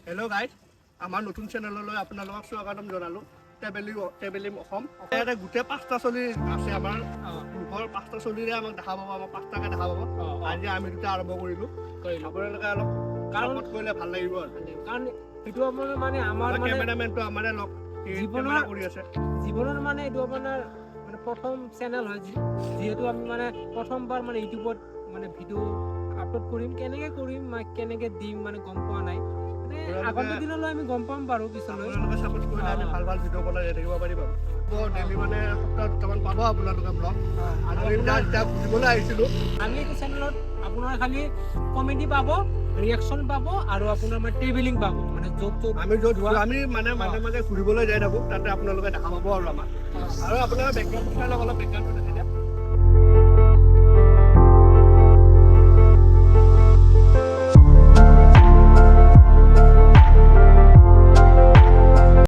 Hello' guys, আমাৰ নতুন চেনেললৈ আপোনালোকক স্বাগতম জনালোঁ। ট্ৰেভেলিং অসম। ইয়াতে গোটেই 5টা চলি আছে আমাৰ গ্ৰুপৰ 5টা চলিৰে আমাক দেখা পাব, আমাক 5টাকে দেখা পাব। আজি আমি দুটা আৰম্ভ কৰিলোঁ। আপোনালোকে অলপ চাপৰ্ট কৰিলে ভাল লাগিব আৰু। কাৰণ এইটো আপোনাৰ মানে আমাৰ কেমেৰামেনটো আমাৰে লগ কৰি আছে। জীৱনৰ মানে এইটো আপোনাৰ মানে প্ৰথম চেনেল হয়, যিহেতু আমি মানে প্ৰথমবাৰ মানে ইউটিউবত মানে ভিডিঅ' আপলোড কৰিম, কেনেকে দিম মানে গম পোৱা নাই। আগন্তুক দিনলৈ আমি গম পাম বাৰু পিছলৈ। আপোনালোকে চাপৰ্ট কৰিলে আমি ভাল ভিডিঅ' বনাই থাকিব পাৰিম আৰু। ডেইলি মানে সপ্তাহত দুটামান পাব আপোনালোকে ব্লগ। আৰু যেতিয়া ঘূৰিবলৈ আহিছিলোঁ, আমি এইটো চেনেলত আপোনাৰ খালি কমেডি পাব, ৰিয়েকশ্যন পাব আৰু আপোনাৰ মানে ট্ৰেভেলিং পাব, মানে আমি মানে মাজে মাজে ঘূৰিবলৈ যাই থাকোঁ, তাতে আপোনালোকে দেখা পাব আৰু আমাক। আৰু আপোনালোকে বেকগ্ৰাউণ্ড অলপ বেকগ্ৰাউণ্ড